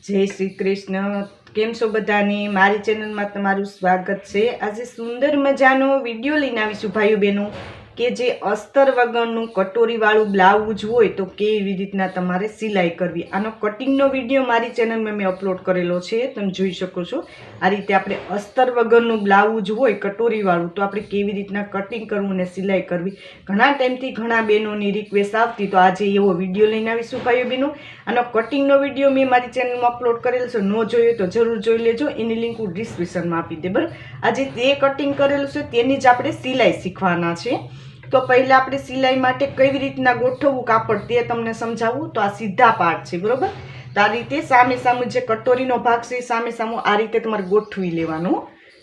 जय श्री कृष्ण। केम छो बधाने? मारी चेनल में तमारुं स्वागत है। आज सुंदर मजानो विडियो लईने आवीशुं भाईओ बहनों के जे अस्तर वगरनुं कटोरीवाळुं ब्लाउज होय तो केवी रीतना तमारे सिलाई करवी। आनो कटिंगनो विडियो मारी चेनल में मैं अपलॉड करेलो छे, तमे जोई शको छो। आ रीते आपणे अस्तर वगरनुं ब्लाउज होय कटोरीवाळुं तो आपणे केवी रीतना कटिंग करवुं ने सिलाई करवी। घणा टाइमथी घणा बहनोनी रिक्वेस्ट आवती तो आज एवो विडियो लईने आवीशुं भाईओ बहनों। आनो कटिंगनो विडियो मैं मारी चेनल में अपलॉड करेलो छे, न जोयो तो जरूर जोई लेजो। एनी लिंक हूँ डिस्क्रिप्शन में आपी दे। बराबर आज ते कटिंग करेलुं छे तेनी ज आपणे सिलाई शीखवाना छे। तो पहला आपणे सिलाई माटे कई रीतना गोठवવું कापड़ ते तमने समजावुं। तो आ सीधा पार्ट छे बरोबर। तो आ रीते सामे सामे जे कटोरीनो भाग छे सामे सामो आ रीते तमारे गोठवी लेवानुं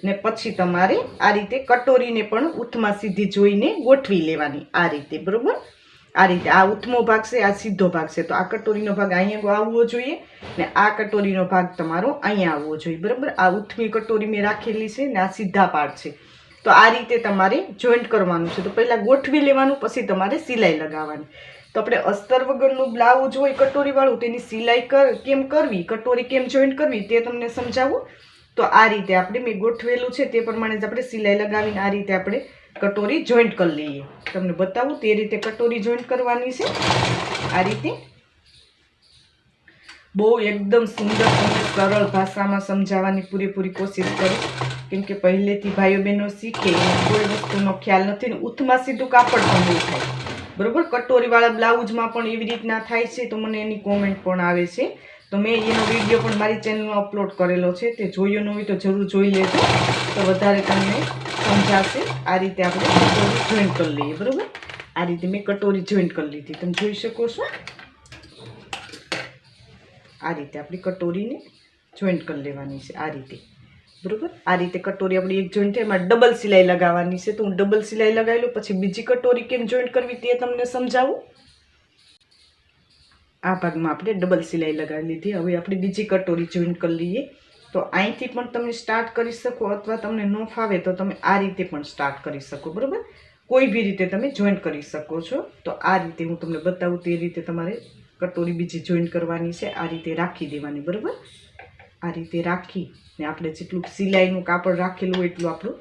ने पछी तमारे आ रीते कटोरीने पण ऊथमां सीधी जोईने गोठवी लेवानी आ रीते बरोबर। आ रीते आ ऊथमो भाग छे आ सीधो भाग छे तो आ कटोरीनो भाग अहींया आववो जोईए ने आ कटोरीनो भाग तमारो अहींया आववो जोईए बरोबर। आ ऊथमी कटोरी में राखेली छे ने आ सीधा पार्ट छे। तो आ रीते तमारे जॉइंट करवानुं छे। तो पहला गोठवी लेवानुं पछी तमारे सिलाई लगाववानी। तो आपणे अस्तर वगरनुं ब्लाउज होय कटोरीवाळुं तेनी सिलाई केम करवी, कटोरी केम जॉइंट करवी ते तमने समजावुं। तो आ रीते आपणे मैं गोठवेलुं छे ते प्रमाणे ज आपणे सिलाई लगावीने आ रीते आपणे कटोरी जॉइंट कर लईए। तमने बतावुं ते रीते कटोरी जॉइंट करवानी छे। आ रीते बहु एकदम सुंदर सरल भाषा में समझावानी पूरेपूरी कोशिश करी, केम के पहलेथी भाईओ बहनों सीखे कोई वस्तुनो ख्याल नथी ने ऊथमां सीधुं कापड़ पण नहीं थाय बरोबर। कटोरीवाळा ब्लाउज में पण एवी रीतना थाय छे तो मने एनी कॉमेंट पण आवे छे। तो मैं एनो विडियो पण मारी चेनल में अपलॉड करेलो छे, ते जोयो न होय तो जरूर जोई लेजो तो वधारे तमने समजाशे। आ रीते आपणे कटोरी जॉइंट कर लईए बरोबर। आ रीते मैं कटोरी जॉइंट कर लीधी, तमे जोई शको छो। आ रीते अपनी कटोरी ने जॉइंट कर लेवानी छे आ रीते बरोबर। आ रीते कटोरी अपनी एक जॉइंट है डबल सिलाई लगावानी छे। तो हूँ डबल सिलाई लगावी लऊं पछी बीजी कटोरी केम जॉइंट करवी ते तमने समजावुं। आ भागमां आपणे डबल सिलाई लगावी लीधी। हवे आपणे बीजी कटोरी जॉइंट कर लीए। तो અહીંથી પણ તમે સ્ટાર્ટ કરી શકો અથવા તમને ન ફાવે તો તમે આ રીતે પણ સ્ટાર્ટ કરી શકો બરોબર। કોઈ બી રીતે તમે જોઈન્ટ કરી શકો છો। તો આ રીતે હું તમને બતાવું તે રીતે તમારે કટોરી બીજી જોઈન્ટ કરવાની છે। આ રીતે રાખી દેવાની બરોબર। આ રીતે રાખી ને આપણે જેટલું સિલાઈનું કાપડ રાખેલું હોય એટલું આપણું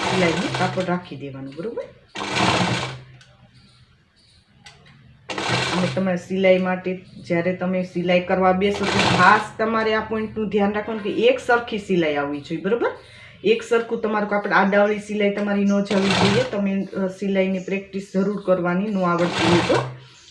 સિલાઈનું કાપડ રાખી દેવાનું બરોબર। અને તમારે સિલાઈ માટે જ્યારે તમે સિલાઈ કરવા બેસો તો ખાસ તમારે આ પોઈન્ટનું ધ્યાન રાખવાનું કે એક સરખી સિલાઈ આવવી જોઈએ બરોબર। એક સરખું તમારું કાપડ આડાવળી સિલાઈ તમારી ન જવી જોઈએ। તમે સિલાઈની પ્રેક્ટિસ જરૂર કરવાની ન આવડતી હોય તો,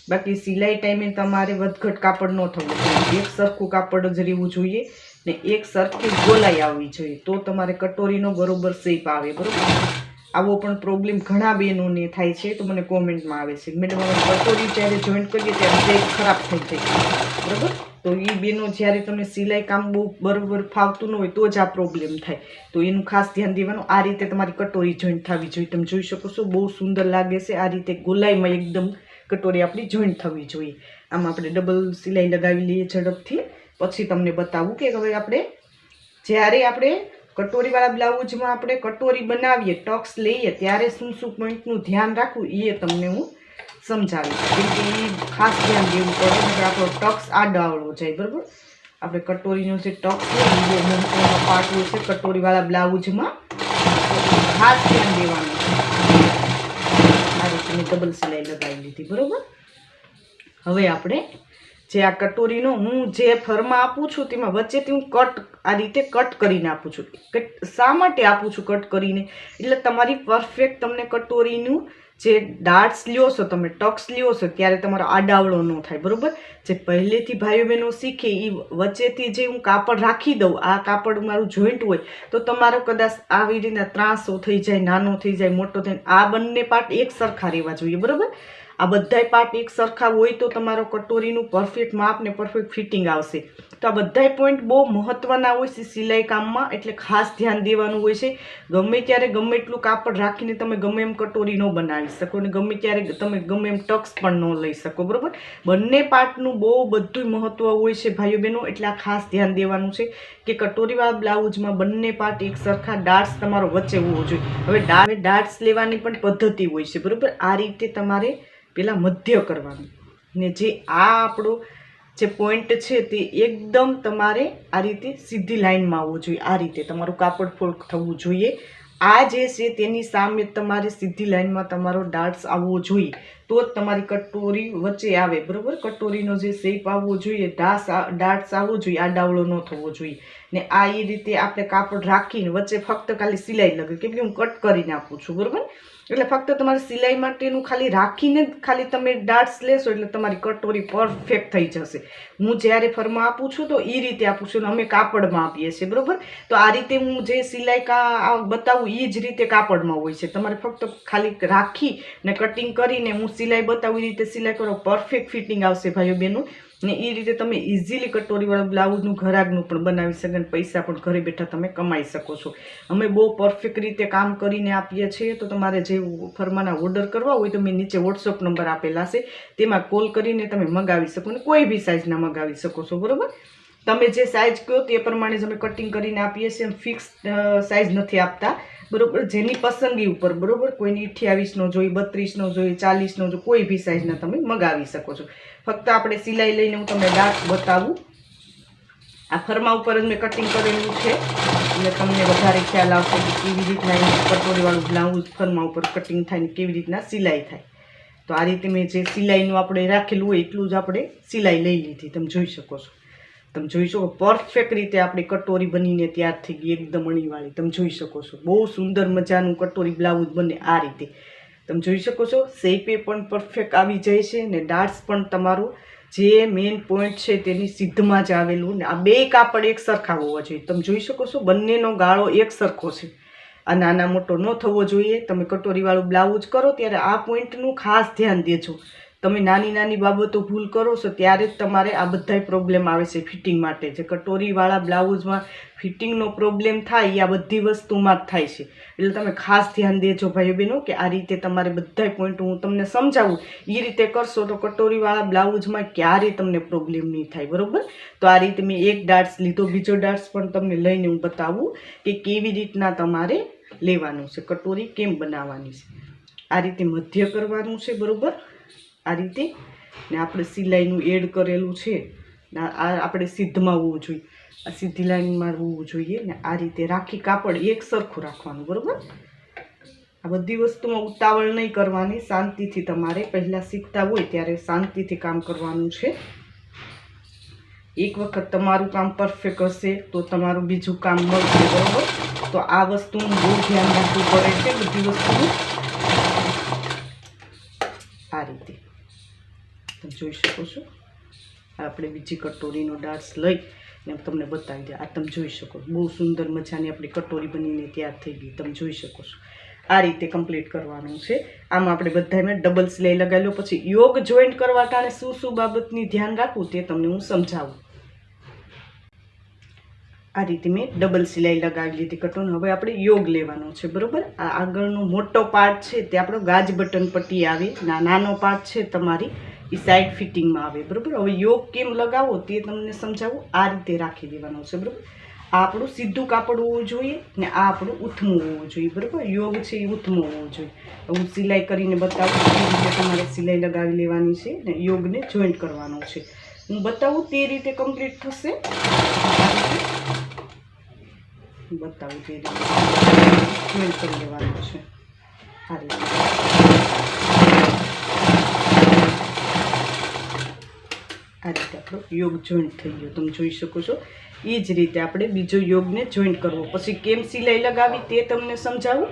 બાકી સિલાઈ ટાઈમે તમારે વધઘટ કાપડ ન થવું જોઈએ। એક સરખું કાપડ જ રહેવું જોઈએ ને એક સરખી ગોલાઈ આવવી જોઈએ તો તમારે કટોરીનો બરોબર શેપ આવે બરોબર। આવો પણ પ્રોબ્લેમ ઘણા બહેનોને થાય છે તો મને કોમેન્ટમાં આવે છે મેડમ અમે કટોરી જ્યારે જોઈન્ટ કરીએ ત્યારે શેપ ખરાબ થઈ જાય બરાબર। તો એ બહેનો જ્યારે તમને સિલાઈ કામ બહુ બરોબર ફાવતું ન હોય તો જ આ પ્રોબ્લેમ થાય। તો એનું ખાસ ધ્યાન દેવાનું। આ રીતે તમારી કટોરી જોઈન્ટ થવી જોઈએ। તમે જોઈ શકો છો બહુ સુંદર લાગે છે। આ રીતે ગોલાઈમાં એકદમ કટોરી આપણી જોઈન્ટ થવી જોઈએ। આમાં આપણે ડબલ સિલાઈ લગાવી લઈએ ઝડપથી। પછી તમને બતાવું કે હવે આપણે જ્યારે આપણે કટોરીવાળા બ્લાઉઝમાં આપણે કટોરી બનાવીએ ટક્સ લઈએ ત્યારે શું શું પોઈન્ટનું ધ્યાન રાખવું એ તમને હું સમજાવીશ। કેમ કે એ ખાસ ધ્યાન દેવું પડે કે આપણો ટક્સ આડાવળો જાય બરાબર। આપણે કટોરીનો જે ટક્સ હોય એ બહુ મહત્વનો પાર્ટ હોય છે કટોરીવાળા બ્લાઉઝમાં, ખાસ ધ્યાન દેવાનું છે। આ રીતે મેં ડબલ સિલાઈ લગાવી લીધી બરાબર। હવે આપણે જે આ કટોરીનો હું જે ફરમાં આપું છું તેમાં વચ્ચેથી હું કટ આ રીતે કટ કરીને આપું છું। શા માટે આપું છું કટ કરીને? એટલે તમારી પરફેક્ટ તમને કટોરીનું જે ડાર્ટ્સ લ્યો છો તમે ટક્સ લ્યો છો ત્યારે તમારો આડાવળો ન થાય બરાબર। જે પહેલેથી ભાઈઓ બહેનો શીખે એ વચ્ચેથી જે હું કાપડ રાખી દઉં, આ કાપડ મારું જોઈન્ટ હોય તો તમારો કદાચ આવી રીતના ત્રાસો થઈ જાય, નાનો થઈ જાય, મોટો થાય, આ બંને પાર્ટ એક સરખા રહેવા જોઈએ બરાબર। આ બધાય પાર્ટ એક સરખા હોય તો તમારો કટોરીનું પરફેક્ટ માપ ને પરફેક્ટ ફિટિંગ આવશે। તો આ બધાય પોઈન્ટ બહુ મહત્ત્વના હોય છે સિલાઈ કામમાં, એટલે ખાસ ધ્યાન દેવાનું હોય છે। ગમે ત્યારે ગમે એટલું કાપડ રાખીને તમે ગમે એમ કટોરી ન બનાવી શકો ને ગમે ત્યારે તમે ગમે એમ ટક્સ પણ ન લઈ શકો બરાબર। બંને પાર્ટનું બહુ બધું મહત્ત્વ હોય છે ભાઈઓ બહેનો, એટલે આ ખાસ ધ્યાન દેવાનું છે કે કટોરીવાળા બ્લાઉઝમાં બંને પાર્ટ એક સરખા ડાર્ટ્સ તમારો વચ્ચે હોવો જોઈએ। હવે ડાર્ટ્સ લેવાની પણ પદ્ધતિ હોય છે બરાબર। આ રીતે તમારે પેલા મધ્ય કરવાનું ને જે આ આપણો જે પોઈન્ટ છે તે એકદમ તમારે આ રીતે સીધી લાઈનમાં આવવું જોઈએ. આ રીતે તમારું કાપડ ફોલ્ડ થવું જોઈએ. આ જે છે તેની સામે તમારે સીધી લાઈનમાં તમારો ડાર્ટ્સ આવવો જોઈએ, તો જ તમારી કટોરી વચ્ચે આવે, બરાબર. કટોરીનો જે શેપ આવવો જોઈએ, ડાર્ટ્સ આવવો જોઈએ, આ ડાવળો ન થવો જોઈએ. ને આ એ રીતે આપણે કાપડ રાખીને વચ્ચે ફક્ત ખાલી સિલાઈ લગાવી, કેમ કે હું કટ કરીને આપું છું, બરાબર. એટલે ફક્ત તમારે સિલાઈ માટેનું ખાલી રાખીને જ ખાલી તમે ડાર્ટ્સ લેશો એટલે તમારી કટોરી પરફેક્ટ થઈ જશે. હું જ્યારે ફરમાં આપું છું તો એ રીતે આપું છું, અમે કાપડમાં આપીએ છીએ, બરાબર. તો આ રીતે હું જે સિલાઈ બતાવું એ જ રીતે કાપડમાં હોય છે. તમારે ફક્ત ખાલી રાખી ને કટિંગ કરીને હું સિલાઈ બતાવું એ રીતે સિલાઈ કરો, પરફેક્ટ ફિટિંગ આવશે ભાઈઓ બહેનો. ને એ રીતે તમે ઇઝીલી કટોરીવાળું બ્લાઉઝનું ઘરાકનું પણ બનાવી શકો અને પૈસા પણ ઘરે બેઠા તમે કમાઈ શકો છો. અમે બહુ પરફેક્ટ રીતે કામ કરીને આપીએ છીએ. તો તમારે જે ફરમાના ઓર્ડર કરવા હોય તો મેં નીચે વોટ્સઅપ નંબર આપેલા છે, તેમાં કોલ કરીને તમે મંગાવી શકો અને કોઈ બી સાઇઝના મંગાવી શકો છો, બરાબર. તમે જે સાઇઝ કહો તે પ્રમાણે જ અમે કટિંગ કરીને આપીએ છીએ. ફિક્સ સાઇઝ નથી આપતા, બરાબર. જેની પસંદગી ઉપર, બરાબર. કોઈની 28નો જોઈએ, 32નો જોઈએ, 40નો જોઈએ, કોઈ બી સાઇઝના તમે મંગાવી શકો છો. ફક્ત આપણે સિલાઈ લઈને હું તમને ડાર્ટ બતાવું. આ ફરમા ઉપર જ મેં કટિંગ કરેલું છે એટલે તમને વધારે ખ્યાલ આવશે કે કેવી રીતના કટોરીવાળું બ્લાઉઝ ફરમા ઉપર કટિંગ થાય ને કેવી રીતના સિલાઈ થાય. તો આ રીતે મેં જે સિલાઈનું આપણે રાખેલું હોય એટલું જ આપણે સિલાઈ લઈ લીધી. તમે જોઈ શકો છો. તમે જોઈ શકો પરફેક્ટ રીતે આપણી કટોરી બનીને તૈયાર થઈ ગઈ, એકદમ અણીવાળી. તમે જોઈ શકો છો બહુ સુંદર મજાનું કટોરી બ્લાઉઝ બને આ રીતે. તમે જોઈ શકો છો શેપે પણ પરફેક્ટ આવી જાય છે ને ડાર્ટ્સ પણ તમારું જે મેઇન પોઈન્ટ છે તેની સીધમાં જ આવેલું. ને આ બે કાપડ એક સરખા હોવા જોઈએ. તમે જોઈ શકો છો બંનેનો ગાળો એક સરખો છે. આ નાના મોટો ન થવો જોઈએ. તમે કટોરીવાળું બ્લાઉઝ કરો ત્યારે આ પોઈન્ટનું ખાસ ધ્યાન દેજો. તમે નાની નાની બાબતો ભૂલ કરો છો ત્યારે જ તમારે આ બધાય પ્રોબ્લેમ આવે છે ફિટિંગ માટે. જે કટોરીવાળા બ્લાઉઝમાં ફિટિંગનો પ્રોબ્લેમ થાય એ આ બધી વસ્તુમાં જ થાય છે. એટલે તમે ખાસ ધ્યાન દેજો ભાઈઓ બહેનો કે આ રીતે તમારે બધાય પોઈન્ટ હું તમને સમજાવું એ રીતે કરશો તો કટોરીવાળા બ્લાઉઝમાં ક્યારેય તમને પ્રોબ્લેમ નહીં થાય, બરાબર. તો આ રીતે મેં એક ડાર્ટ્સ લીધો, બીજો ડાર્ટ્સ પણ તમને લઈને હું બતાવું કે કેવી રીતના તમારે લેવાનું છે, કટોરી કેમ બનાવવાની છે. આ રીતે મધ્ય કરવાનું છે, બરાબર. આ રીતે ને આપણે સિલાઈનું એડ કરેલું છે. આ આપણે સીધમાં હોવું જોઈએ, આ સીધી લાઈનમાં હોવું જોઈએ ને આ રીતે રાખી કાપડ એક સરખું રાખવાનું, બરાબર. આ બધી વસ્તુમાં ઉતાવળ નહીં કરવાની, શાંતિથી તમારે પહેલાં શીખતા હોય ત્યારે શાંતિથી કામ કરવાનું છે. એક વખત તમારું કામ પરફેક્ટ હશે તો તમારું બીજું કામ મળશે, બરાબર. તો આ વસ્તુનું બહુ ધ્યાન રાખવું પડે છે બધી વસ્તુનું. આ રીતે તમે જોઈ શકો છો. આપણે બીજી કટોરીનો ડાર્ટ્સ લઈ ને તમને બતાવી દે. આ તમે જોઈ શકો બહુ સુંદર મજાની આપણી કટોરી બનીને તૈયાર થઈ ગઈ. તમે જોઈ શકો છો આ રીતે કમ્પ્લીટ કરવાનું છે. આમાં આપણે બધામાં ડબલ સિલાઈ લગાવી લો. પછી યોગ જોઈન્ટ કરવા ટાણે શું શું બાબતની ધ્યાન રાખવું તે તમને હું સમજાવું. આ રીતે મેં ડબલ સિલાઈ લગાવી લીધી કટોરી. હવે આપણે યોગ લેવાનો છે, બરાબર. આ આગળનો મોટો પાર્ટ છે તે આપણો ગાજ બટન પટ્ટી આવે, નાનો પાર્ટ છે તમારી એ સાઈડ ફિટિંગમાં આવે, બરાબર. હવે યોગ કેમ લગાવો તે તમને સમજાવું. આ રીતે રાખી દેવાનો છે, બરાબર. આ આપણું સીધું કાપડ હોવું જોઈએ ને આ આપણું ઉથમું હોવું જોઈએ, બરાબર. યોગ છે એ ઉથમું હોવું જોઈએ. હું સિલાઈ કરીને બતાવું એ રીતે તમારે સિલાઈ લગાવી લેવાની છે ને યોગને જોઈન્ટ કરવાનો છે. હું બતાવું તે રીતે કમ્પ્લીટ થશે. બતાવું તે રીતે જોઈન્ટ કરી લેવાનું છે. આ રીતે આ રીતે આપણો યોગ જોઈન્ટ થઈ ગયો. તમે જોઈ શકો છો. એ જ રીતે આપણે બીજો યોગને જોઈન્ટ કરવો. પછી કેમ સિલાઈ લગાવી તે તમને સમજાવું.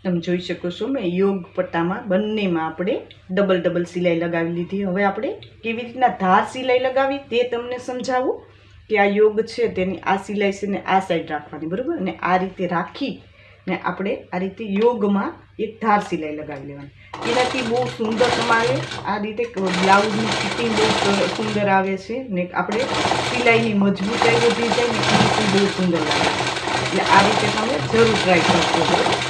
તમે જોઈ શકો છો મેં યોગ પટ્ટામાં બંનેમાં આપણે ડબલ સિલાઈ લગાવી લીધી. હવે આપણે કેવી રીતના ધાર સિલાઈ લગાવી તે તમને સમજાવું કે આ યોગ છે તેની આ સિલાઈ છે ને આ સાઈડ રાખવાની, બરાબર. અને આ રીતે રાખી ને આપણે આ રીતે યોગમાં એક ધાર સિલાઈ લગાવી લેવાની. એનાથી બહુ સુંદર તમારે આ રીતે બ્લાઉઝની ફિટિંગ બહુ સુંદર આવે છે ને આપણે સિલાઈની મજબૂતાઈ વધી જાય ને ફિનિશિંગ બહુ સુંદર લાગે. એટલે આ રીતે તમે જરૂર ટ્રાય કરજો.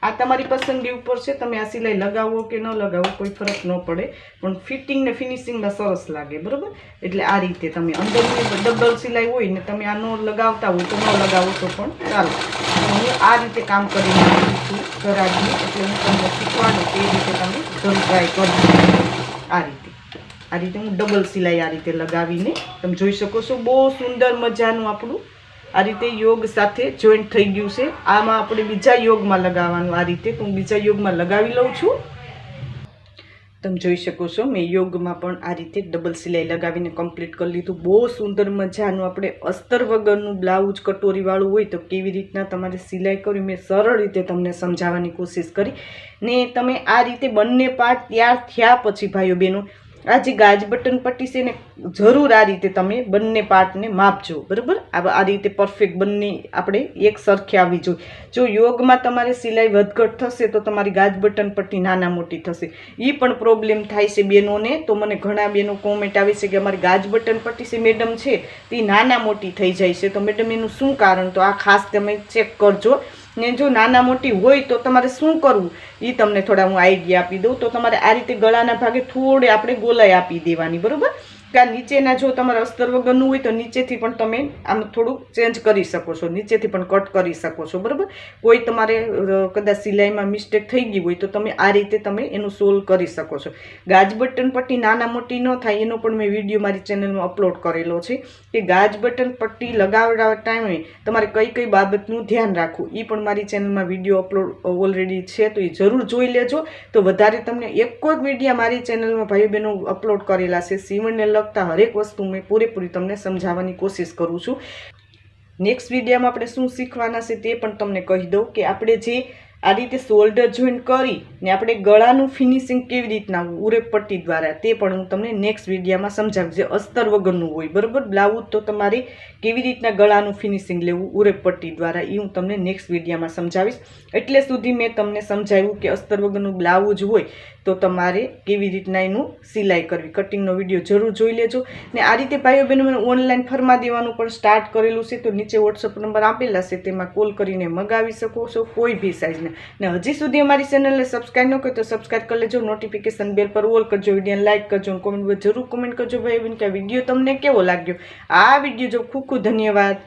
આ તમારી પસંદગી ઉપર છે. તમે આ સિલાઈ લગાવો કે ન લગાવો કોઈ ફરક ન પડે, પણ ફિટિંગ ને ફિનિશિંગમાં સરસ લાગે, બરાબર. એટલે આ રીતે તમે અંદરની ડબલ સિલાઈ હોય ને તમે આ ન લગાવતા હોય તો ન લગાવો તો પણ ચાલો. હું આ રીતે કામ કરીને આપું છું ઘરાકને, એટલે હું તમને શીખવાડું તે રીતે તમે જરૂર ટ્રાય કરજો. આ રીતે આ રીતે હું ડબલ સિલાઈ આ રીતે લગાવીને તમે જોઈ શકો છો. બહુ સુંદર મજાનું આપણું આ રીતે યોગ સાથે જોઈન્ટ થઈ ગયું છે. આમાં આપણે બીજા યોગમાં લગાવવાનું. આ રીતે હું બીજા યોગમાં લગાવી લઉં છું. તમે જોઈ શકો છો મેં યોગમાં પણ આ રીતે ડબલ સિલાઈ લગાવીને કમ્પ્લીટ કરી લીધું. બહુ સુંદર મજાનું આપણે અસ્તર વગરનું બ્લાઉઝ કટોરીવાળું હોય તો કેવી રીતના તમારે સિલાઈ કરવી મેં સરળ રીતે તમને સમજાવવાની કોશિશ કરી. ને તમે આ રીતે બંને પાર્ટ તૈયાર થયા પછી ભાઈઓ બહેનો આ જે ગાજ બટન પટ્ટી છે ને જરૂર આ રીતે તમે બંને પાર્ટને માપજો. બરાબર, આ રીતે પરફેક્ટ બંને આપણે એક સરખી આવવી જોઈએ. જો યોગમાં તમારે સિલાઈ વધઘટ થશે તો તમારી ગાજ બટન પટ્ટી નાના મોટી થશે. એ પણ પ્રોબ્લેમ થાય છે બહેનોને. તો મને ઘણા બહેનો કોમેન્ટ આવે છે કે અમારી ગાજ બટન પટ્ટી છે મેડમ છે તે નાના મોટી થઈ જાય છે. તો મેડમ એનું શું કારણ? તો આ ખાસ તમે ચેક કરજો. ને જો નાના મોટી હોય તો તમારે શું કરવું એ તમને થોડા હું આઈડિયા આપી દઉં. તો તમારે આ રીતે ગળાના ભાગે થોડે આપણે ગોલાઈ આપી દેવાની. બરાબર, કે નીચેના જો તમારે અસ્તર વગરનું હોય તો નીચેથી પણ તમે આમ થોડું ચેન્જ કરી શકો છો, નીચેથી પણ કટ કરી શકો છો. બરાબર, કોઈ તમારે કદાચ સિલાઈમાં મિસ્ટેક થઈ ગઈ હોય તો તમે આ રીતે તમે એનું સોલ્વ કરી શકો છો. ગાજ બટન પટ્ટી નાના મોટી ન થાય એનો પણ મેં વિડીયો મારી ચેનલમાં અપલોડ કરેલો છે કે ગાજ બટન પટ્ટી લગાવવા ટાઈમે તમારે કઈ કઈ બાબતનું ધ્યાન રાખવું એ પણ મારી ચેનલમાં વિડીયો અપલોડ ઓલરેડી છે. તો એ જરૂર જોઈ લેજો. તો વધારે તમને એક કોઈ વિડીયો મારી ચેનલમાં ભાઈઓ બહેનો અપલોડ કરેલા છે. સીવણને લગતા હરેક વસ્તુ મેં પૂરેપૂરી તમને સમજાવવાની કોશિશ કરું છું. નેક્સ્ટ વિડીયોમાં આપણે શું શીખવાના છે તે પણ તમને કહી દઉં કે આપણે જે આ રીતે શોલ્ડર જોઈન્ટ કરી ને આપણે ગળાનું ફિનિશિંગ કેવી રીતના ઉરે પટ્ટી દ્વારા તે પણ હું તમને નેક્સ્ટ વિડીયોમાં સમજાવીશ. જે અસ્તર વગરનું હોય બરાબર બ્લાઉઝ તો તમારે કેવી રીતના ગળાનું ફિનિશિંગ લેવું ઉરે પટ્ટી દ્વારા એ હું તમને નેક્સ્ટ વિડીયોમાં સમજાવીશ. એટલે સુધી મેં તમને સમજાવ્યું કે અસ્તર વગરનું બ્લાઉઝ હોય તો તમારે કેવી રીતના એનું સિલાઈ કરવી. કટિંગનો વિડીયો જરૂર જોઈ લેજો. ને આ રીતે ભાઈઓ બહેનો મને ઓનલાઈન ફરમા દેવાનું પણ સ્ટાર્ટ કરેલું છે. તો નીચે વોટ્સઅપ નંબર આપેલા છે તેમાં કોલ કરીને મંગાવી શકો છો કોઈ બી સાઇઝને. ને હજી સુધી અમારી ચેનલને સબસ્ક્રાઈબ ન કરી તો સબસ્ક્રાઈબ કરી લેજો. નોટિફિકેશન બેલ પર ઓલ કરજો. વિડીયોને લાઇક કરજો અને કોમેન્ટ જરૂર કોમેન્ટ કરજો ભાઈ બહેન કે આ વિડીયો તમને કેવો લાગ્યો. આ વિડીયો જો ખૂબ ખૂબ ધન્યવાદ.